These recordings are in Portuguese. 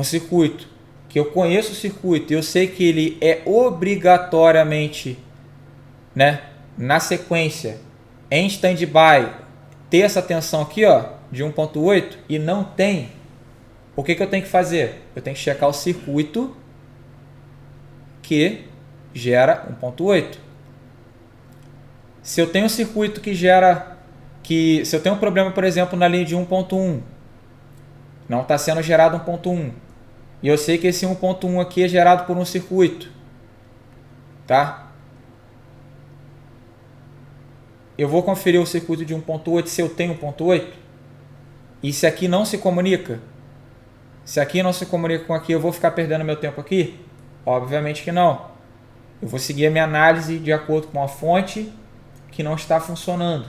um circuito que eu conheço o circuito e eu sei que ele é obrigatoriamente, né, na sequência, em standby, ter essa tensão aqui, ó, de 1.8 e não tem, o que eu tenho que fazer? Eu tenho que checar o circuito que gera 1.8. Se eu tenho um circuito que gera, se eu tenho um problema, por exemplo, na linha de 1.1, não está sendo gerado 1.1, e eu sei que esse 1.1 aqui é gerado por um circuito, tá? Eu vou conferir o circuito de 1.8 se eu tenho 1.8, e se aqui não se comunica, se aqui não se comunica com aqui, eu vou ficar perdendo meu tempo aqui? Obviamente que não. Eu vou seguir a minha análise de acordo com a fonte que não está funcionando,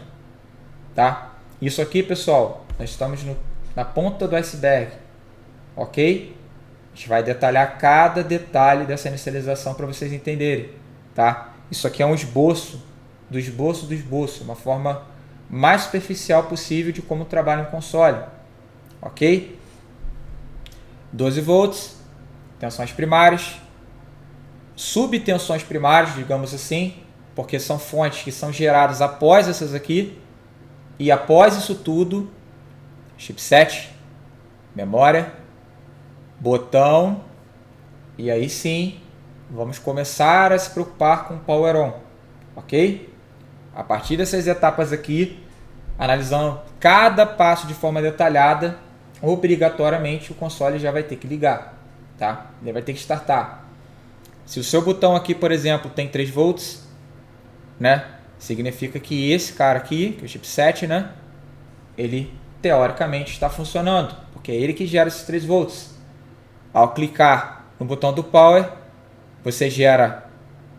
tá? Isso aqui, pessoal, nós estamos na ponta do iceberg, ok? A gente vai detalhar cada detalhe dessa inicialização para vocês entenderem, tá? Isso aqui é um esboço do esboço do esboço, uma forma mais superficial possível de como trabalha um console, ok? 12 volts, tensões primárias, subtensões primárias, digamos assim, porque são fontes que são geradas após essas aqui, e após isso tudo, chipset, memória, botão, e aí sim, vamos começar a se preocupar com o Power On, ok? A partir dessas etapas aqui, analisando cada passo de forma detalhada, obrigatoriamente o console já vai ter que ligar, tá? Ele vai ter que startar. Se o seu botão aqui, por exemplo, tem 3 volts, né? Significa que esse cara aqui, que é o chipset, né? Ele teoricamente está funcionando, porque é ele que gera esses 3 volts. Ao clicar no botão do Power, você gera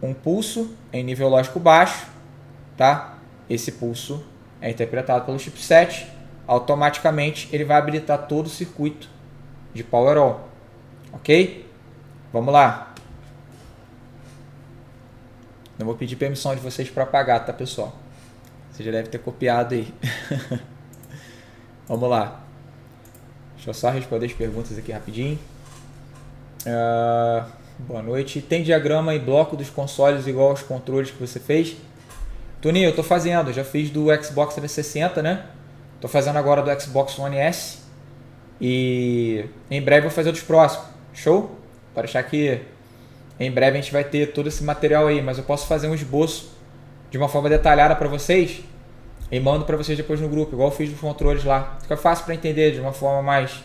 um pulso em nível lógico baixo, tá? Esse pulso é interpretado pelo chipset, automaticamente ele vai habilitar todo o circuito de Power On, ok? Vamos lá. Não vou pedir permissão de vocês para apagar, tá, pessoal? Você já deve ter copiado aí. Vamos lá. Deixa eu só responder as perguntas aqui rapidinho. Boa noite. Tem diagrama e bloco dos consoles igual aos controles que você fez? Toninho, eu tô fazendo. Já fiz do Xbox 360, né? Tô fazendo agora do Xbox One S. E em breve vou fazer dos próximos. Show? Para deixar que em breve a gente vai ter todo esse material aí. Mas eu posso fazer um esboço de uma forma detalhada para vocês e mando para vocês depois no grupo, igual eu fiz dos controles lá. Fica fácil para entender de uma forma mais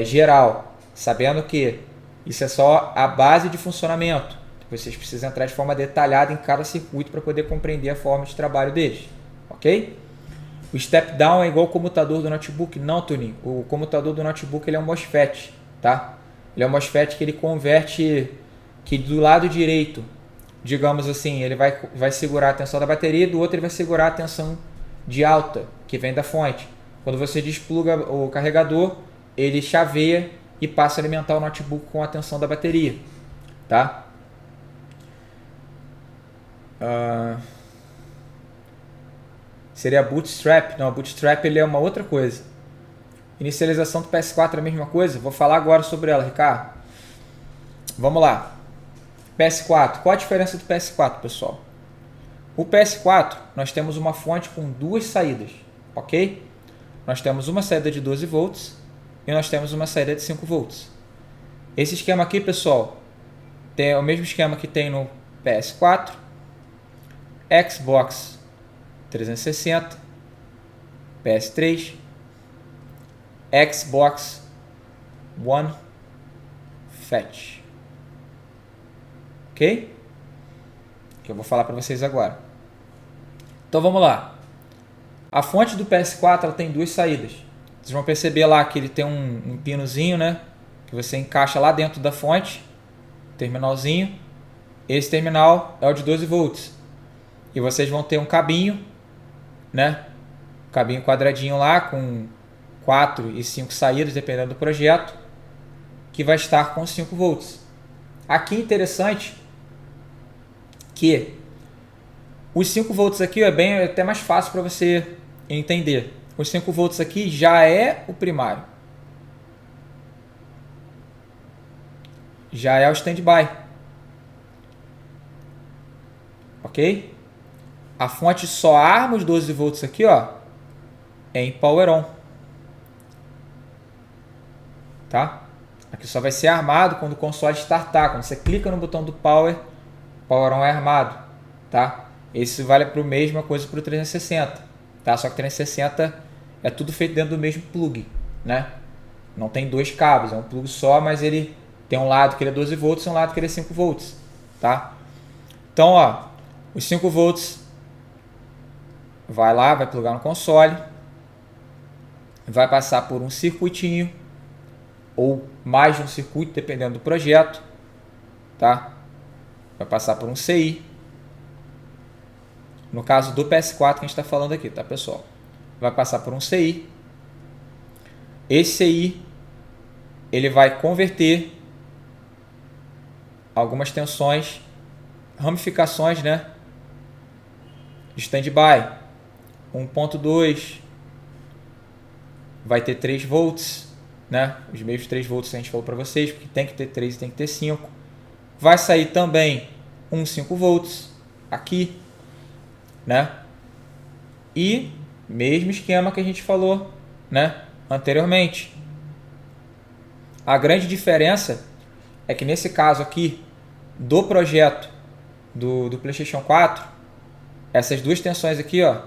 geral, sabendo que isso é só a base de funcionamento. Vocês precisam entrar de forma detalhada em cada circuito para poder compreender a forma de trabalho deles, ok? O step down é igual ao comutador do notebook? Não, Toninho. O comutador do notebook ele é um MOSFET, tá? Ele é um MOSFET que ele converte, que do lado direito, digamos assim, ele vai segurar a tensão da bateria, do outro ele vai segurar a tensão de alta, que vem da fonte. Quando você despluga o carregador, ele chaveia e passa a alimentar o notebook com a tensão da bateria, tá? Seria Bootstrap? Não, Bootstrap ele é uma outra coisa. Inicialização do PS4 é a mesma coisa? Vou falar agora sobre ela, Ricardo. Vamos lá. PS4. Qual a diferença do PS4, pessoal? O PS4, nós temos uma fonte com 2 saídas, ok? Nós temos uma saída de 12 volts e nós temos uma saída de 5 volts. Esse esquema aqui, pessoal, tem o mesmo esquema que tem no PS4, Xbox 360, PS3, Xbox One Fat. Ok? Que eu vou falar para vocês agora. Então vamos lá. A fonte do PS4 ela tem 2 saídas. Vocês vão perceber lá que ele tem um pinozinho, né? Que você encaixa lá dentro da fonte, terminalzinho. Esse terminal é o de 12 volts. E vocês vão ter um cabinho, né? Cabinho quadradinho lá com 4 e 5 saídas, dependendo do projeto, que vai estar com 5 volts. Aqui interessante que os 5 volts aqui é até mais fácil para você entender. Os 5 volts aqui já é o primário. já é o standby. Ok? A fonte só arma os 12 volts aqui, ó, em power on. Tá? Aqui só vai ser armado quando o console startar. Quando você clica no botão do power on é armado. Tá? Esse vale para a mesma coisa para o 360. Tá? Só que 360 é tudo feito dentro do mesmo plug. Né? Não tem dois cabos, é um plug só, mas ele tem um lado que ele é 12 volts e um lado que ele é 5 volts. Tá? Então, ó, os 5 volts vai lá, vai plugar no console, vai passar por um circuitinho ou mais de um circuito, dependendo do projeto, tá? Vai passar por um CI. No caso do PS4 que a gente está falando aqui, tá, pessoal? Vai passar por um CI. Esse CI, ele vai converter algumas tensões, ramificações, né, de standby. 1.2 vai ter 3 volts, né? Os mesmos 3 volts que a gente falou para vocês, porque tem que ter 3 e tem que ter 5. Vai sair também um 5 volts aqui, né? E mesmo esquema que a gente falou, né, anteriormente. A grande diferença é que nesse caso aqui do projeto do PlayStation 4, essas duas tensões aqui, ó,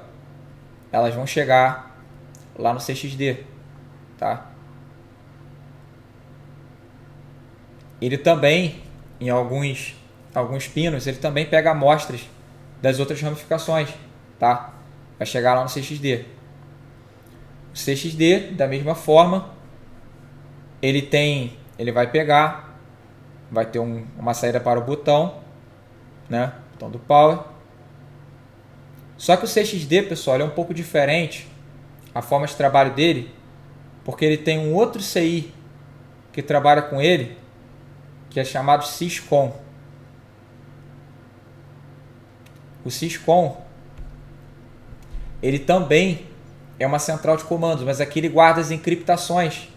elas vão chegar lá no CXD, tá? Ele também, em alguns pinos, ele também pega amostras das outras ramificações, tá? Vai chegar lá no CXD. O CXD, da mesma forma, ele vai pegar, vai ter uma saída para o botão, né? Botão do power. Só que o CXD, pessoal, ele é um pouco diferente, a forma de trabalho dele, porque ele tem um outro CI que trabalha com ele, que é chamado Syscon. O Syscon, ele também é uma central de comandos, mas aqui ele guarda as encriptações.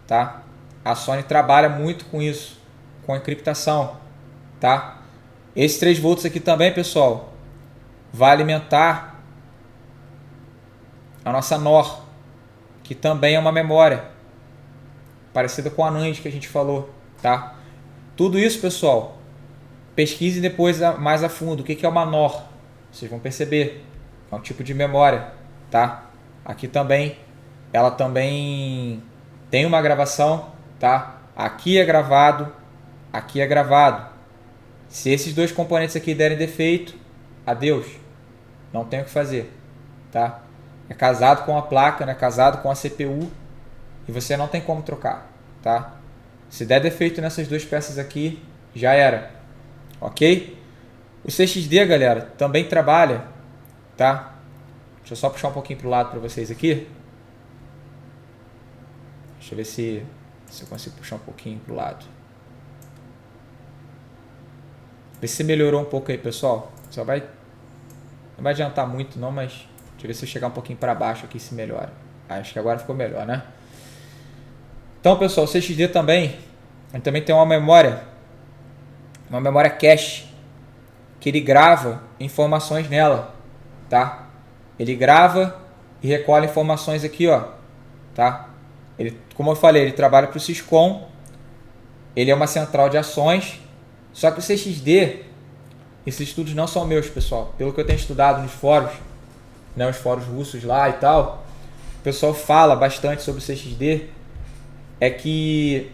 Tá? A Sony trabalha muito com isso, com a encriptação. Tá? Esses 3 volts aqui também, pessoal, vai alimentar a nossa NOR, que também é uma memória parecida com a NAND que a gente falou, tá? Tudo isso, pessoal, pesquise depois mais a fundo o que é uma NOR. Vocês vão perceber, é um tipo de memória, tá? Aqui também, ela também tem uma gravação, tá? Aqui é gravado, aqui é gravado. Se esses dois componentes aqui derem defeito, adeus, não tem o que fazer, tá? É casado com a placa, né? Casado com a CPU e você não tem como trocar, tá? Se der defeito nessas duas peças aqui, já era, ok? O CXD, galera, também trabalha, tá? Deixa eu só puxar um pouquinho para o lado para vocês aqui. Deixa eu ver se eu consigo puxar um pouquinho para o lado. Vê se melhorou um pouco aí, pessoal. Não vai adiantar muito não, mas deixa eu ver se eu chegar um pouquinho para baixo aqui se melhora. Acho que agora ficou melhor, né? Então, pessoal, o CXD também, ele também tem uma memória cache, que ele grava informações nela, tá? Ele grava e recolhe informações aqui, ó, tá? Ele, como eu falei, ele trabalha para o Syscon, ele é uma central de ações. Só que o CXD, esses estudos não são meus, pessoal. Pelo que eu tenho estudado nos fóruns, né, os fóruns russos lá e tal, o pessoal fala bastante sobre o CXD, é que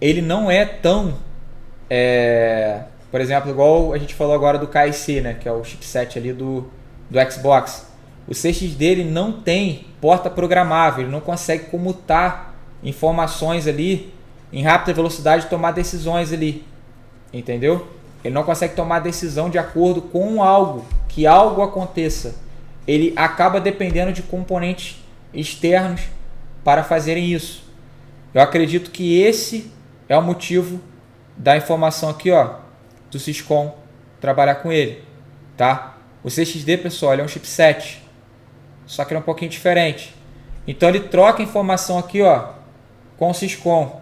ele não é tão, por exemplo, igual a gente falou agora do KIC, né, que é o chipset ali do Xbox. O CXD ele não tem porta programável, ele não consegue comutar informações ali em rápida velocidade e tomar decisões ali. Entendeu? Ele não consegue tomar decisão de acordo com que algo aconteça. Ele acaba dependendo de componentes externos para fazerem isso. Eu acredito que esse é o motivo da informação aqui, ó, do Syscon trabalhar com ele, tá? O CXD, pessoal, ele é um chipset, só que ele é um pouquinho diferente. Então ele troca a informação aqui, ó, com o Syscom.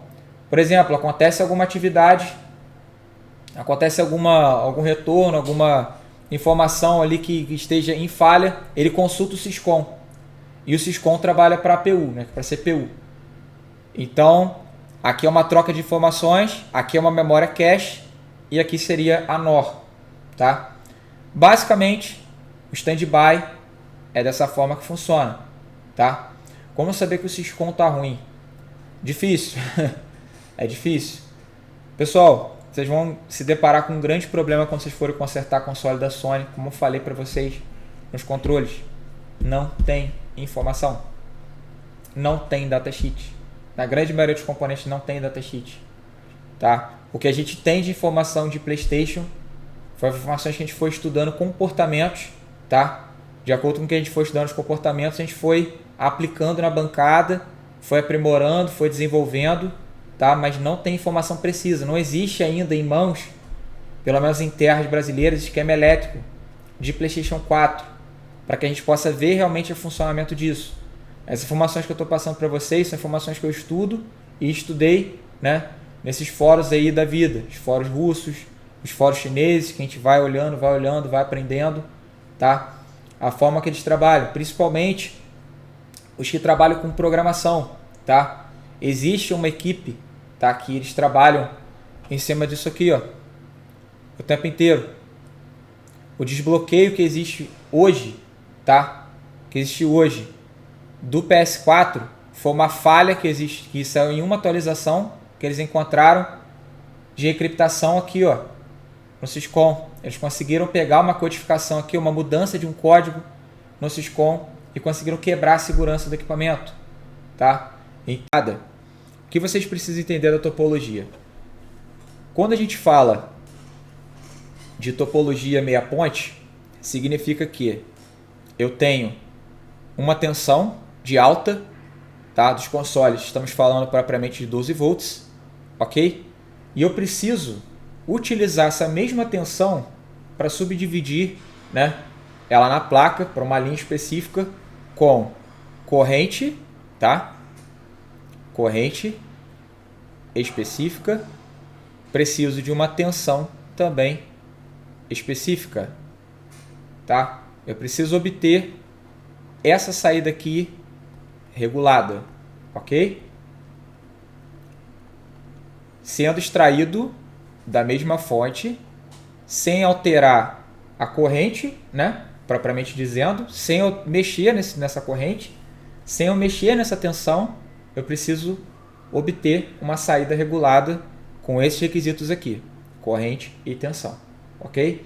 Por exemplo, acontece alguma atividade, acontece algum retorno, alguma informação ali que esteja em falha, ele consulta o Syscom. E o Syscom trabalha para a APU, né, para a CPU. Então, aqui é uma troca de informações, aqui é uma memória cache e aqui seria a NOR. Tá? Basicamente, o standby é dessa forma que funciona. Tá? Como saber que o Syscom está ruim? Difícil. É difícil. Pessoal, vocês vão se deparar com um grande problema quando vocês forem consertar a console da Sony. Como eu falei para vocês nos controles, não tem informação. Não tem datasheet. Na grande maioria dos componentes não tem datasheet. Tá? O que a gente tem de informação de PlayStation foi informações que a gente foi estudando comportamentos. Tá? De acordo com o que a gente foi estudando os comportamentos, a gente foi aplicando na bancada, foi aprimorando, foi desenvolvendo. Tá? Mas não tem informação precisa. Não existe ainda em mãos, pelo menos em terras brasileiras, esquema elétrico de PlayStation 4, para que a gente possa ver realmente o funcionamento disso. As informações que eu estou passando para vocês são informações que eu estudo e estudei, né, nesses fóruns aí da vida, os fóruns russos, os fóruns chineses, que a gente vai olhando, vai aprendendo, tá? A forma que eles trabalham, principalmente os que trabalham com programação, tá? Existe uma equipe, tá, que eles trabalham em cima disso aqui, ó, o tempo inteiro. O desbloqueio que existe hoje, tá? Que existe hoje do PS4 foi uma falha que saiu em uma atualização que eles encontraram de encriptação aqui, ó, no Syscom. Eles conseguiram pegar uma codificação aqui, uma mudança de um código no Syscom e conseguiram quebrar a segurança do equipamento, tá? O que vocês precisam entender da topologia? Quando a gente fala de topologia meia ponte, significa que eu tenho uma tensão de alta, tá, dos consoles, estamos falando propriamente de 12 volts, ok? E eu preciso utilizar essa mesma tensão para subdividir, né, ela na placa para uma linha específica com corrente, tá? Corrente específica, preciso de uma tensão também específica, tá? Eu preciso obter essa saída aqui regulada, ok? Sendo extraído da mesma fonte, sem alterar a corrente, né? Propriamente dizendo, sem eu mexer nessa corrente, sem eu mexer nessa tensão, eu preciso obter uma saída regulada com esses requisitos aqui, corrente e tensão, ok?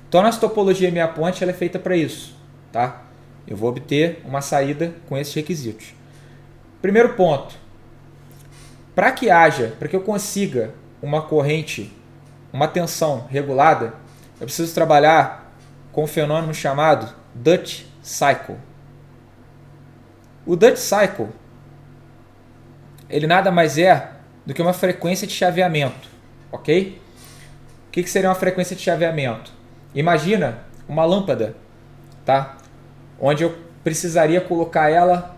Então, nossa topologia meia ponte ela é feita para isso, tá? Eu vou obter uma saída com esses requisitos. Primeiro ponto, para que eu consiga uma corrente, uma tensão regulada, eu preciso trabalhar com um fenômeno chamado Dutch Cycle. O Dutch Cycle, ele nada mais é do que uma frequência de chaveamento, ok? O que seria uma frequência de chaveamento? Imagina uma lâmpada, tá? Onde eu precisaria colocar ela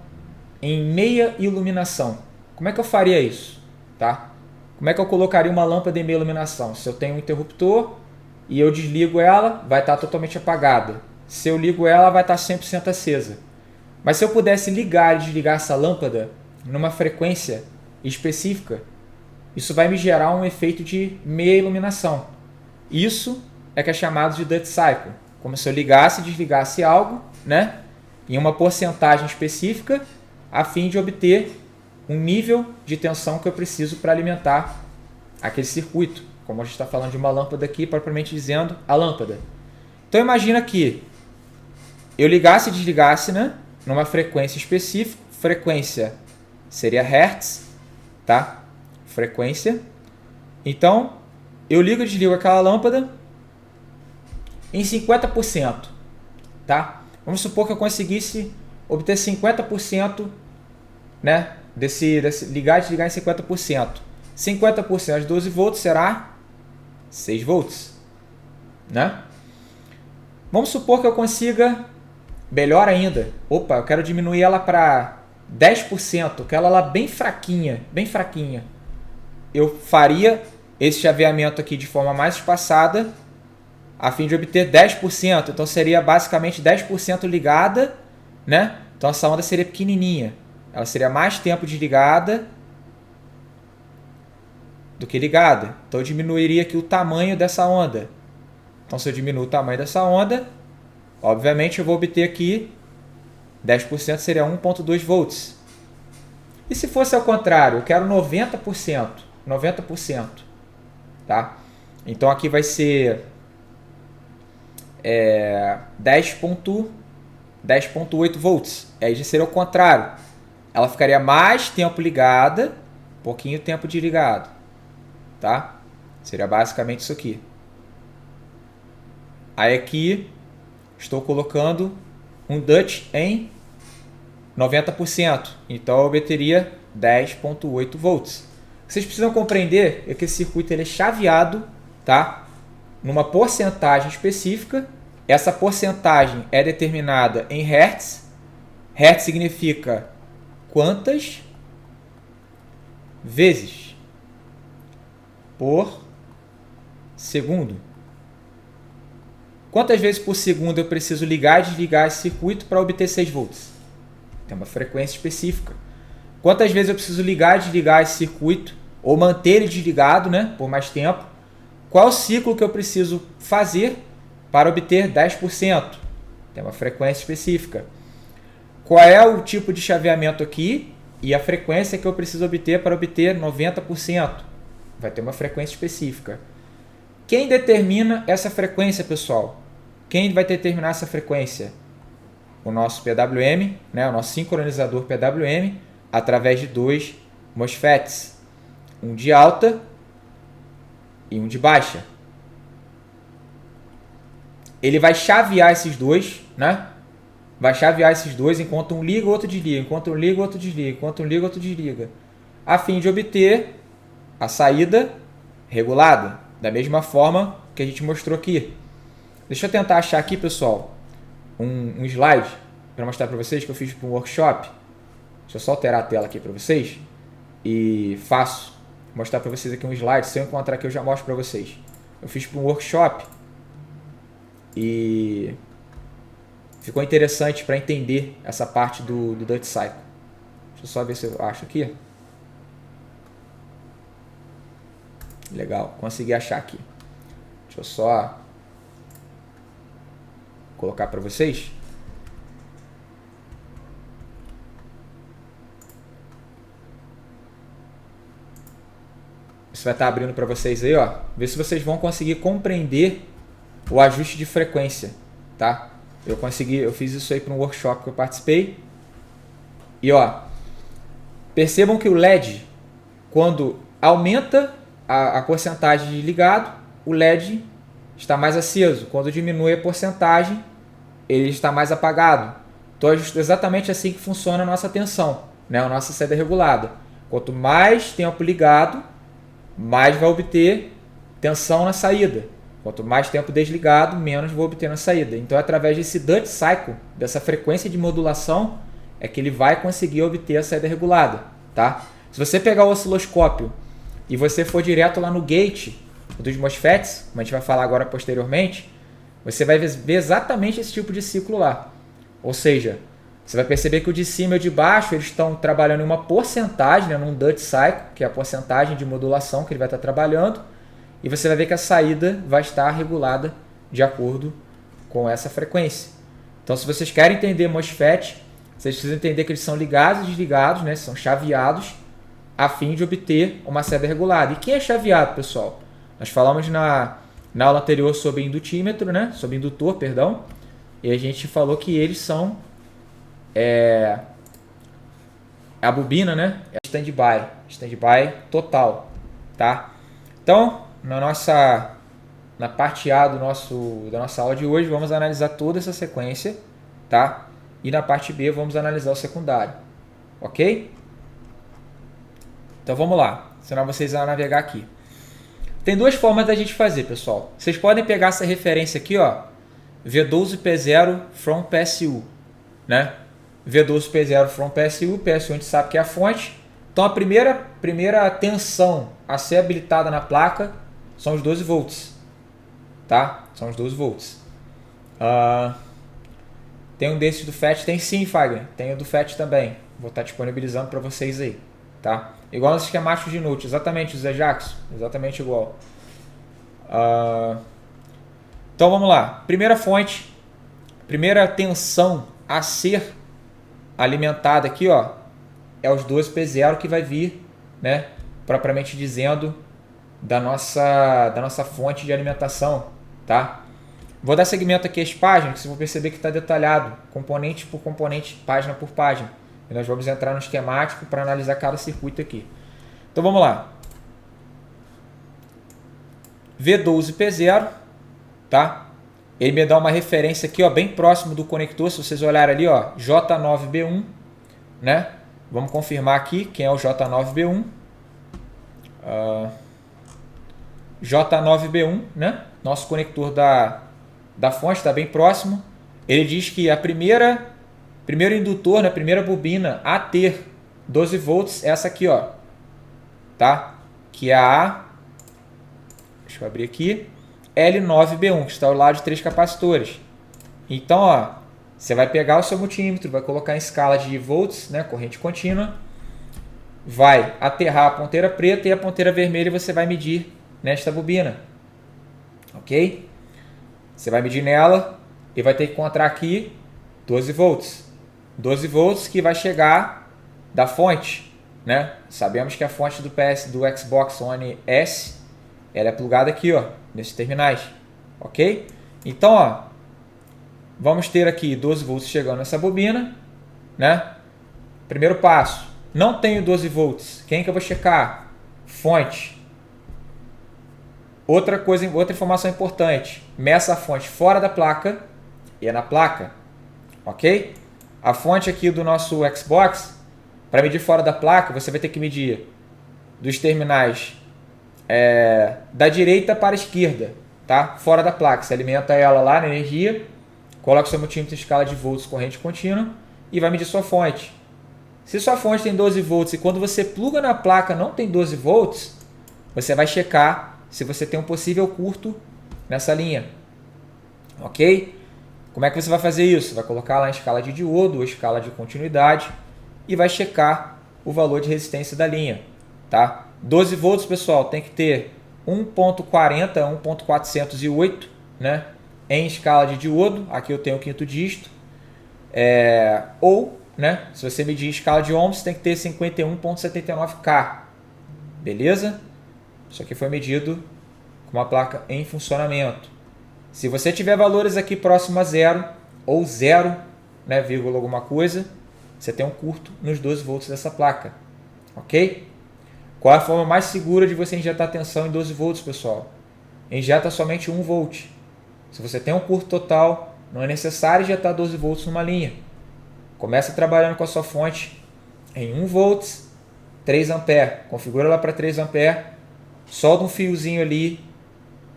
em meia iluminação. Como é que eu faria isso? Tá? Como é que eu colocaria uma lâmpada em meia iluminação? Se eu tenho um interruptor e eu desligo ela, vai estar totalmente apagada. Se eu ligo ela, vai estar 100% acesa. Mas se eu pudesse ligar e desligar essa lâmpada numa frequência específica, isso vai me gerar um efeito de meia iluminação. Isso é que é chamado de Dutch Cycle. Como se eu ligasse e desligasse algo, né, em uma porcentagem específica, a fim de obter um nível de tensão que eu preciso para alimentar aquele circuito. Como a gente está falando de uma lâmpada aqui, propriamente dizendo, a lâmpada. Então imagina que eu ligasse e desligasse, né, numa frequência específica. Frequência seria Hertz, tá? Frequência. Então, eu ligo e desligo aquela lâmpada em 50%, tá? Vamos supor que eu conseguisse obter 50%, né, desse ligar e desligar em 50%. 50% de 12 volts será 6 volts, né? Vamos supor que eu consiga, melhor ainda, eu quero diminuir ela para 10%, aquela lá bem fraquinha, eu faria esse chaveamento aqui de forma mais espaçada, a fim de obter 10%. Então seria basicamente 10% ligada, né? Então essa onda seria pequenininha. Ela seria mais tempo desligada do que ligada. Então eu diminuiria aqui o tamanho dessa onda. Então se eu diminuir o tamanho dessa onda, obviamente eu vou obter aqui 10% seria 1.2 volts. E se fosse ao contrário, eu quero 90%. 90%. Tá? Então aqui vai ser 10.8 volts. Aí já seria o contrário. Ela ficaria mais tempo ligada, pouquinho tempo desligado. Tá? Seria basicamente isso aqui. Aí aqui estou colocando um Dutch em 90%. Então eu obteria 10.8 volts. O que vocês precisam compreender é que esse circuito ele é chaveado, tá? Numa porcentagem específica. Essa porcentagem é determinada em Hertz. Hertz significa quantas vezes por segundo. Quantas vezes por segundo eu preciso ligar e desligar esse circuito para obter 6 volts? Tem uma frequência específica. Quantas vezes eu preciso ligar e desligar esse circuito ou manter ele desligado, né, por mais tempo? Qual o ciclo que eu preciso fazer para obter 10%? Tem uma frequência específica. Qual é o tipo de chaveamento aqui e a frequência que eu preciso obter para obter 90%? Vai ter uma frequência específica. Quem determina essa frequência, pessoal? Quem vai determinar essa frequência? O nosso PWM, né, o nosso sincronizador PWM, através de 2 MOSFETs. Um de alta e um de baixa. Ele vai chavear esses dois, né? Vai chavear esses dois enquanto um liga, o outro desliga, enquanto um liga, o outro desliga, enquanto um liga, o outro desliga, a fim de obter a saída regulada, da mesma forma que a gente mostrou aqui. Deixa eu tentar achar aqui, pessoal, um slide para mostrar para vocês que eu fiz para um workshop. Deixa eu só alterar a tela aqui para vocês e mostrar para vocês aqui um slide. Se eu encontrar aqui eu já mostro para vocês. Eu fiz para um workshop e ficou interessante para entender essa parte do Duty Cycle. Deixa eu só ver se eu acho aqui. Legal, consegui achar aqui. Deixa eu só colocar para vocês. Isso vai estar abrindo para vocês aí, ó. Ver se vocês vão conseguir compreender o ajuste de frequência, tá? Eu fiz isso aí para um workshop que eu participei. E ó, percebam que o LED, quando aumenta a porcentagem de ligado, o LED está mais aceso. Quando diminui a porcentagem, ele está mais apagado. Então é exatamente assim que funciona a nossa tensão, né? A nossa saída regulada. Quanto mais tempo ligado, mais vai obter tensão na saída. Quanto mais tempo desligado, menos vou obter na saída. Então, através desse Duty Cycle, dessa frequência de modulação, é que ele vai conseguir obter a saída regulada. Tá? Se você pegar o osciloscópio e você for direto lá no gate dos MOSFETs, como a gente vai falar agora posteriormente, você vai ver exatamente esse tipo de ciclo lá. Ou seja, você vai perceber que o de cima e o de baixo eles estão trabalhando em uma porcentagem, né, num Duty Cycle, que é a porcentagem de modulação que ele vai estar trabalhando, e você vai ver que a saída vai estar regulada de acordo com essa frequência. Então, se vocês querem entender MOSFET, vocês precisam entender que eles são ligados e desligados, né, são chaveados, a fim de obter uma saída regulada. E quem é chaveado, pessoal? Nós falamos na aula anterior sobre indutímetro, né, sobre indutor, perdão, e a gente falou que eles são a bobina, né? É stand-by total, tá? Então, na parte A da nossa aula de hoje, vamos analisar toda essa sequência, tá? E na parte B, vamos analisar o secundário, ok? Então, vamos lá, senão vocês vão navegar aqui. Tem duas formas da gente fazer, pessoal. Vocês podem pegar essa referência aqui, ó, V12P0 from PSU, né? V12P0 from PSU. PSU a gente sabe que é a fonte. Então a primeira tensão a ser habilitada na placa são os 12 volts. Tá? São os 12 volts. Tem um desses do FET? Tem sim, Fagner. Tem o do FET também. Vou estar disponibilizando para vocês aí. Tá? Igual nos esquemáticos de Note. Exatamente, José Jackson. Exatamente igual. Então vamos lá. Primeira fonte. Primeira tensão a ser alimentada aqui, ó, é os 12P0 que vai vir, né, propriamente dizendo, da nossa fonte de alimentação, tá? Vou dar segmento aqui às páginas, que vocês vão perceber que está detalhado, componente por componente, página por página. E nós vamos entrar no esquemático para analisar cada circuito aqui. Então vamos lá. V12P0, tá? Ele me dá uma referência aqui, ó, bem próximo do conector, se vocês olharem ali, ó, J9B1, né? Vamos confirmar aqui quem é o J9B1. J9B1, né? Nosso conector da fonte está bem próximo. Ele diz que primeiro indutor, né, a primeira bobina a ter 12 volts é essa aqui, ó, tá? Que é a, deixa eu abrir aqui, L9B1, que está ao lado de 3 capacitores. Então, ó, você vai pegar o seu multímetro, vai colocar em escala de volts, né, corrente contínua, vai aterrar a ponteira preta e a ponteira vermelha você vai medir nesta bobina, ok? Você vai medir nela e vai ter que encontrar aqui 12 volts. 12 volts que vai chegar da fonte, né? Sabemos que a fonte do Xbox One S, ela é plugada aqui, ó, nesses terminais, ok? Então, ó, vamos ter aqui 12 volts chegando nessa bobina, né? Primeiro passo, não tenho 12 volts, quem que eu vou checar? Fonte. Outra informação importante, meça a fonte fora da placa e é na placa, ok? A fonte aqui do nosso Xbox, para medir fora da placa, você vai ter que medir dos terminais da direita para a esquerda, tá? Fora da placa, você alimenta ela lá na energia, coloca o seu multímetro em escala de volts corrente contínua e vai medir sua fonte. Se sua fonte tem 12 volts e quando você pluga na placa não tem 12 volts, você vai checar se você tem um possível curto nessa linha, ok? Como é que você vai fazer isso? Vai colocar lá em escala de diodo ou escala de continuidade e vai checar o valor de resistência da linha, tá? 12 volts, pessoal, tem que ter 1.40 a 1.408, né, em escala de diodo. Aqui eu tenho o quinto dígito. Ou, né, se você medir em escala de ohms, tem que ter 51.79K. Beleza? Isso aqui foi medido com uma placa em funcionamento. Se você tiver valores aqui próximo a zero ou zero, né, vírgula alguma coisa, você tem um curto nos 12 volts dessa placa, ok? Qual é a forma mais segura de você injetar tensão em 12 volts, pessoal? Injeta somente 1 volt. Se você tem um curto total, não é necessário injetar 12 volts numa linha. Começa trabalhando com a sua fonte em 1 volts, 3 ampere. Configura ela para 3 ampere, solta um fiozinho ali,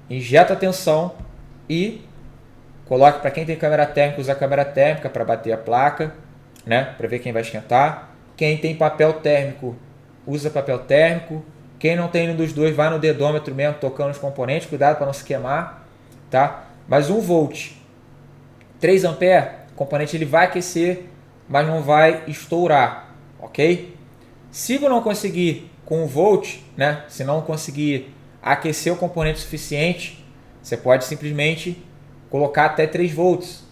injeta a tensão e coloque, para quem tem câmera térmica, usa a câmera térmica para bater a placa, né, para ver quem vai esquentar. Quem tem papel térmico, usa papel térmico. Quem não tem nenhum dos dois, vai no dedômetro mesmo, tocando os componentes. Cuidado para não se queimar, tá? Mas 1 volt, 3 ampere, o componente ele vai aquecer, mas não vai estourar, ok? Se não conseguir com 1 volt, né, se não conseguir aquecer o componente suficiente, você pode simplesmente colocar até 3 volts,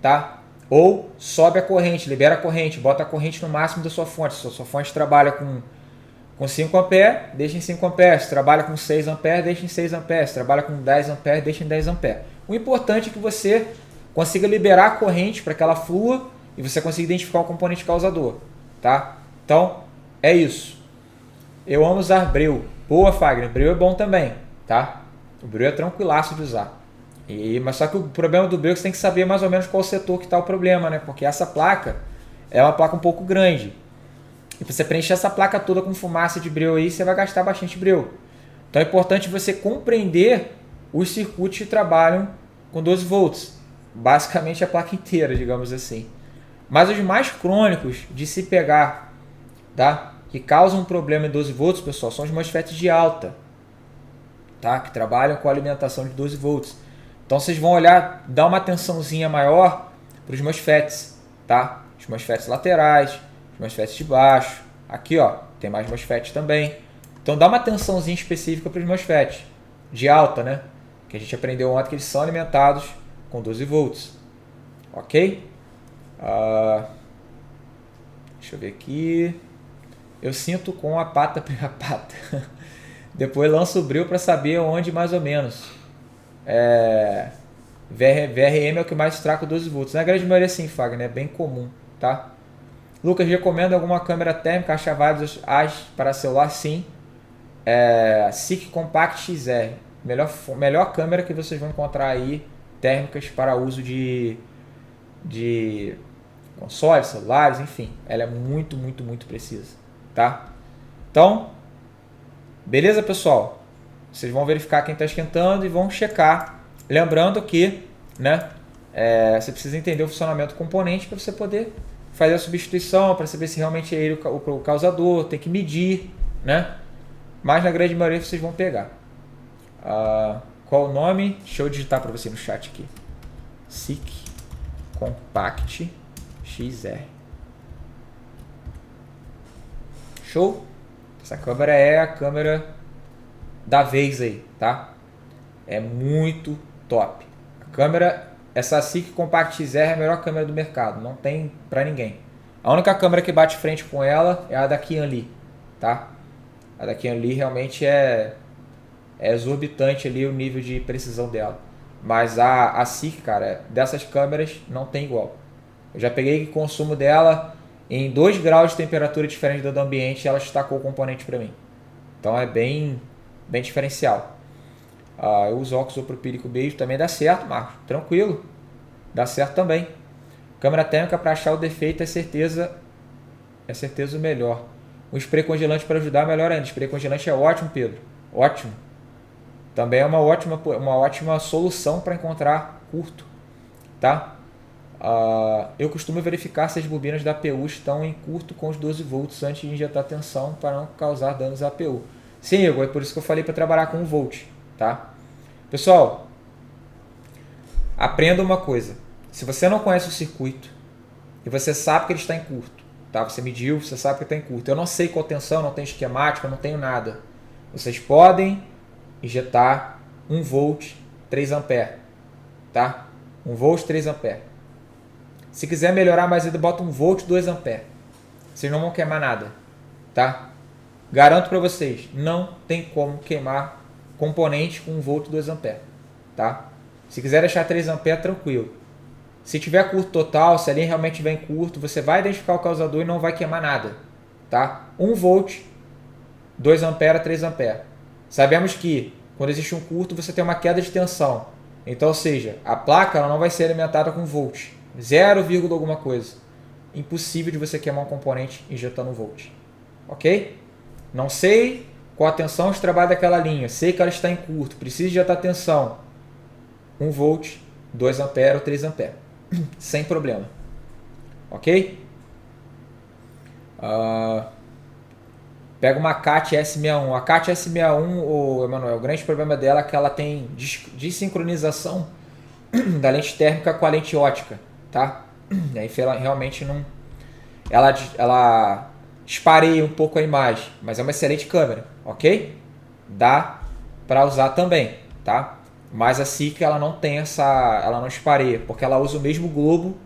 tá? Ou sobe a corrente, libera a corrente, bota a corrente no máximo da sua fonte. Se a sua fonte trabalha com 5 ampere, deixa em 5 ampere. Se trabalha com 6 ampere, deixa em 6 ampere. Se trabalha com 10 ampere, deixa em 10 ampere. O importante é que você consiga liberar a corrente para que ela flua e você consiga identificar o componente causador, tá? Então, é isso. Eu amo usar Breu. Boa, Fagner. Breu é bom também, tá? O Breu é tranquilaço de usar. Mas só que o problema do Breu é que você tem que saber mais ou menos qual setor que está o problema, né? Porque essa placa é uma placa um pouco grande. E para você preencher essa placa toda com fumaça de Breu aí, você vai gastar bastante Breu. Então é importante você compreender os circuitos que trabalham com 12 volts. Basicamente a placa inteira, digamos assim. Mas os mais crônicos de se pegar, tá? Que causam um problema em 12 volts, pessoal, são os MOSFETs de alta, tá? Que trabalham com alimentação de 12 volts. Então vocês vão olhar, dar uma atençãozinha maior para os MOSFETs, tá? Os MOSFETs laterais, os MOSFETs de baixo. Aqui, ó, tem mais MOSFETs também. Então dá uma atençãozinha específica para os MOSFETs de alta, né? Que a gente aprendeu ontem que eles são alimentados com 12 volts. Ok? Deixa eu ver aqui. Eu sinto com a pata a pata. Depois lanço o breu para saber onde mais ou menos. VRM é o que mais traca 12 volts. Na grande maioria sim, Fagner, é bem comum, tá? Lucas, recomenda alguma câmera térmica chavadas para celular? Sim. SICK Compact XR. Melhor câmera que vocês vão encontrar aí, térmicas para uso de consoles, celulares, enfim. Ela é muito, muito, muito precisa, tá? Então, beleza, pessoal? Vocês vão verificar quem está esquentando e vão checar. Lembrando que, né, você precisa entender o funcionamento do componente para você poder fazer a substituição, para saber se realmente é ele o causador, tem que medir, né? Mas na grande maioria vocês vão pegar. Qual o nome? Deixa eu digitar para você no chat aqui. SICK Compact XR. Show? Essa câmera é a câmera da vez aí, tá? É muito top. A câmera, essa SICK Compact XR é a melhor câmera do mercado, não tem pra ninguém. A única câmera que bate frente com ela é a da Qianli, tá? A da Qianli realmente é exorbitante ali o nível de precisão dela. Mas a SICK, cara, dessas câmeras não tem igual. Eu já peguei o consumo dela em 2 graus de temperatura diferente do ambiente e ela destacou o componente para mim. Então é bem diferencial. Eu uso óxido isopropílico beijo, também dá certo, Marcos. Tranquilo. Dá certo também. Câmera térmica para achar o defeito é certeza o melhor. Um spray congelante para ajudar, melhor ainda. Spray congelante é ótimo, Pedro. Ótimo. Também é uma ótima solução para encontrar curto, tá? Eu costumo verificar se as bobinas da APU estão em curto com os 12 volts antes de injetar tensão para não causar danos à APU. Sim, Igor, é por isso que eu falei para trabalhar com 1 volt, tá? Pessoal, aprenda uma coisa. Se você não conhece o circuito e você sabe que ele está em curto, tá? Você mediu, você sabe que está em curto. Eu não sei qual tensão, não tenho esquemática, não tenho nada. Vocês podem injetar 1 volt 3 ampere, tá? 1 volt 3 ampere. Se quiser melhorar mais ainda, bota 1 volt 2 ampere. Vocês não vão queimar nada, tá? Garanto para vocês, não tem como queimar componente com 1 volt 2 ampere, tá? Se quiser deixar 3 ampere, tranquilo. Se tiver curto total, se a linha realmente estiver em curto, você vai identificar o causador e não vai queimar nada, tá? 1 volt 2 ampere a 3 ampere. Sabemos que quando existe um curto, você tem uma queda de tensão. Então, ou seja, a placa ela não vai ser alimentada com volt. 0, alguma coisa. Impossível de você queimar um componente injetando 1 volt. Ok? Não sei qual a tensão de trabalho daquela linha. Sei que ela está em curto. Preciso injetar tensão. 1 volt, 2 ampere ou 3 ampere. Sem problema. Ok? Pega uma CAT S61. A CAT S61, Emanuel, o grande problema dela é que ela tem desincronização da lente térmica com a lente ótica, tá? E aí ela realmente não... Ela espareia um pouco a imagem, mas é uma excelente câmera, ok? Dá para usar também, tá? Mas a SICK ela não tem ela não espareia, porque ela usa o mesmo globo,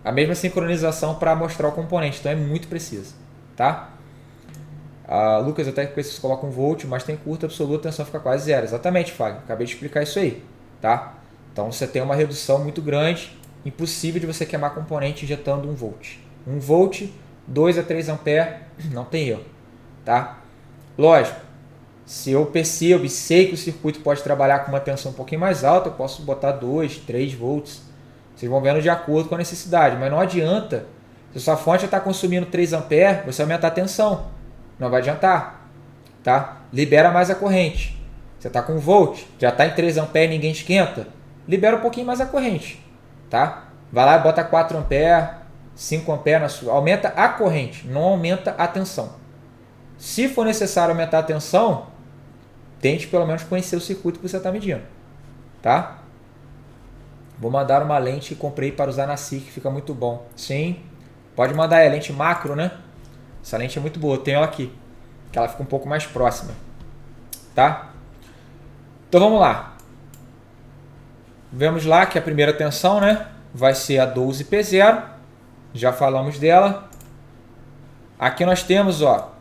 a mesma sincronização para mostrar o componente, então é muito preciso, tá? Lucas, até que vocês colocam 1 volt, mas tem curta absoluta, a tensão fica quase 0. Exatamente, Fábio, acabei de explicar isso aí, tá? Então você tem uma redução muito grande, impossível de você queimar componente injetando 1 volt. 1 volt, 2 a 3 ampere, não tem erro, tá? Lógico, se eu percebo e sei que o circuito pode trabalhar com uma tensão um pouquinho mais alta, eu posso botar 2, 3 volts. Vocês vão vendo de acordo com a necessidade, mas não adianta. Se a sua fonte está consumindo 3 ampere, você aumentar a tensão. Não vai adiantar, tá? Libera mais a corrente. Você está com 1 volt, já está em 3 ampere e ninguém esquenta, libera um pouquinho mais a corrente, tá? Vai lá e bota 4 ampere, 5 amperes na sua. Aumenta a corrente, não aumenta a tensão. Se for necessário aumentar a tensão, tente pelo menos conhecer o circuito que você está medindo. Tá? Vou mandar uma lente que comprei para usar na SIC, que fica muito bom. Sim, pode mandar aí, a lente macro, né? Essa lente é muito boa, eu tenho ela aqui, que ela fica um pouco mais próxima. Tá? Então vamos lá. Vemos lá que a primeira tensão, né, vai ser a 12P0. Já falamos dela. Aqui nós temos, ó,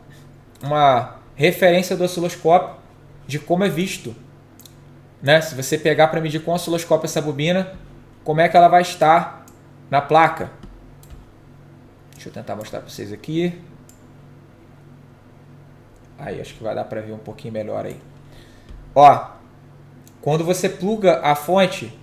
uma referência do osciloscópio de como é visto, né? Se você pegar para medir com o osciloscópio essa bobina, como é que ela vai estar na placa. Deixa eu tentar mostrar para vocês aqui. Aí, acho que vai dar para ver um pouquinho melhor aí. Ó, quando você pluga a fonte,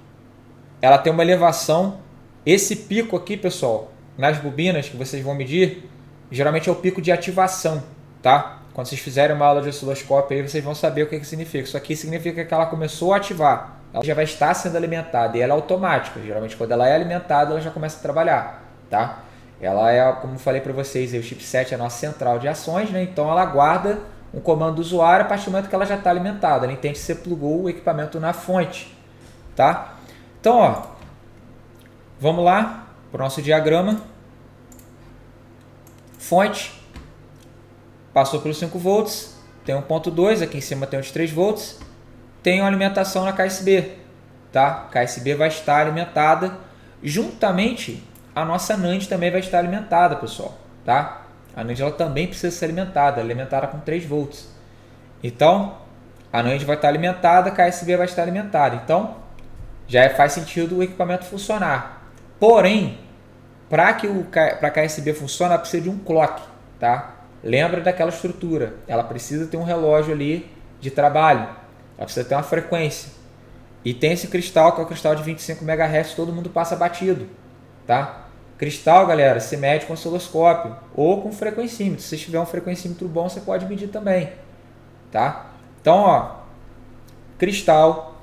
ela tem uma elevação. Esse pico aqui, pessoal, nas bobinas que vocês vão medir, geralmente é o pico de ativação, tá? Quando vocês fizerem uma aula de osciloscópio aí, vocês vão saber o que significa. Isso aqui significa que ela começou a ativar. Ela já vai estar sendo alimentada e ela é automática. Geralmente, quando ela é alimentada, ela já começa a trabalhar, tá? Ela é, como eu falei para vocês, o chipset é a nossa central de ações, né? Então ela guarda um comando do usuário a partir do momento que ela já está alimentada. Ela entende que você plugou o equipamento na fonte, tá? Então, ó, vamos lá para o nosso diagrama. Fonte. Passou pelos 5 volts, tem 1.2, aqui em cima tem os 3 volts, tem uma alimentação na KSB, tá? A KSB vai estar alimentada, juntamente a nossa NAND também vai estar alimentada, pessoal, tá? A NAND ela também precisa ser alimentada, alimentada com 3 volts. Então, a NAND vai estar alimentada, a KSB vai estar alimentada. Então, já faz sentido o equipamento funcionar. Porém, para a KSB funcionar, ela precisa de um clock, tá? Lembra daquela estrutura, ela precisa ter um relógio ali de trabalho, ela precisa ter uma frequência. E tem esse cristal, que é o cristal de 25 MHz, todo mundo passa batido, tá? Cristal, galera, se mede com osciloscópio ou com frequencímetro. Se você tiver um frequencímetro bom, você pode medir também, tá? Então, ó, cristal,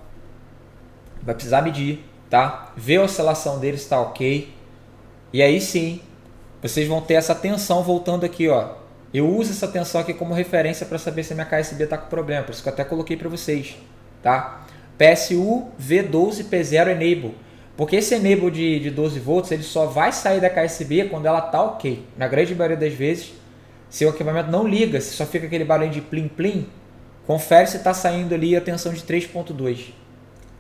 vai precisar medir, tá? Ver a oscilação dele se está ok. E aí sim, vocês vão ter essa tensão voltando aqui, ó. Eu uso essa tensão aqui como referência para saber se a minha KSB está com problema, por isso que eu até coloquei para vocês, tá? PSU V12P0 Enable, porque esse Enable de 12 volts ele só vai sair da KSB quando ela está ok. Na grande maioria das vezes, se o equipamento não liga, se só fica aquele barulho de plim plim, confere se está saindo ali a tensão de 3.2,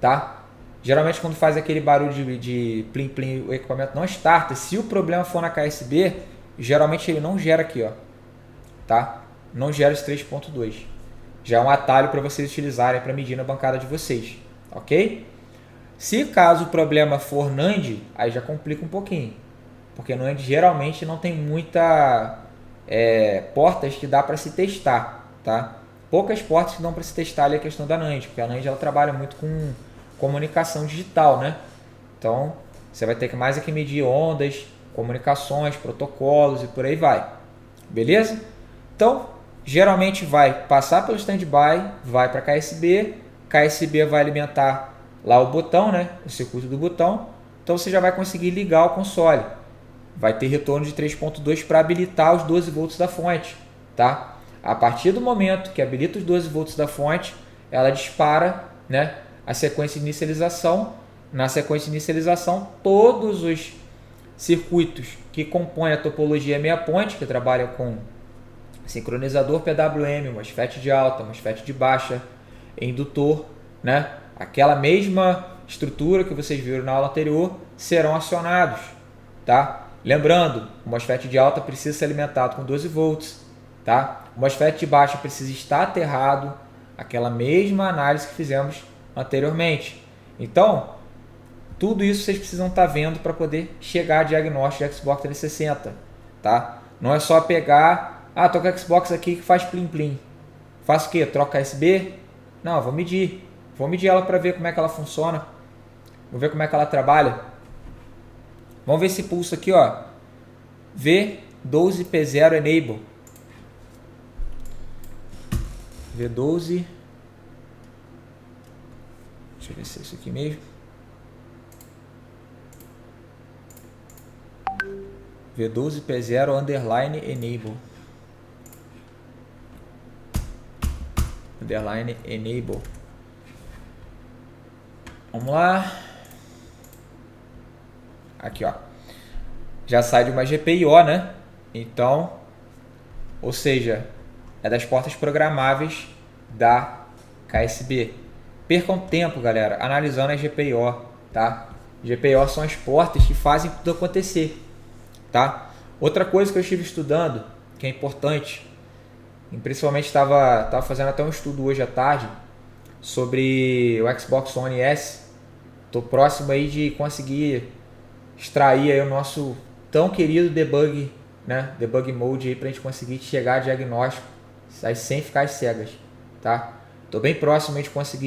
tá? Geralmente quando faz aquele barulho de plim plim, o equipamento não starta. Se o problema for na KSB, geralmente ele não gera aqui, ó. Tá? Não gera esse 3.2. Já é um atalho para vocês utilizarem para medir na bancada de vocês, ok? Se caso o problema for NAND, aí já complica um pouquinho, porque NAND geralmente não tem muita portas que dá para se testar, tá? Poucas portas que dão para se testar ali a questão da NAND, porque a NAND ela trabalha muito com comunicação digital, né? Então você vai ter que mais aqui medir ondas, comunicações, protocolos e por aí vai, beleza? Então, geralmente vai passar pelo standby, vai para a KSB, KSB vai alimentar lá o botão, né? O circuito do botão. Então você já vai conseguir ligar o console. Vai ter retorno de 3.2 para habilitar os 12 volts da fonte, tá? A partir do momento que habilita os 12 volts da fonte, ela dispara, né, a sequência de inicialização. Na sequência de inicialização, todos os circuitos que compõem a topologia meia ponte, que trabalham com sincronizador PWM, MOSFET de alta, MOSFET de baixa, indutor, né? Aquela mesma estrutura que vocês viram na aula anterior, serão acionados, tá? Lembrando, o MOSFET de alta precisa ser alimentado com 12 volts, tá? O MOSFET de baixa precisa estar aterrado, aquela mesma análise que fizemos anteriormente. Então, tudo isso vocês precisam estar vendo para poder chegar a diagnóstico de Xbox 360, tá? Não é só pegar, tô com a Xbox aqui que faz plim plim. Faço o quê? Troca USB? Não, vou medir. Vou medir ela para ver como é que ela funciona. Vou ver como é que ela trabalha. Vamos ver esse pulso aqui, ó. V12P0 Enable. V12. Deixa eu ver se é isso aqui mesmo. V12P0 underline enable. Underline enable. Vamos lá. Aqui, ó. Já sai de uma GPIO, né? Então, ou seja, é das portas programáveis da KSB. Percam tempo, galera, analisando as GPIO, tá? GPIO são as portas que fazem tudo acontecer, tá? Outra coisa que eu estive estudando, que é importante, e principalmente estava fazendo até um estudo hoje à tarde sobre o Xbox One S. Estou próximo aí de conseguir extrair aí o nosso tão querido debug, né? Debug mode aí para a gente conseguir chegar a diagnóstico, aí sem ficar às cegas, tá? Estou bem próximo aí de conseguir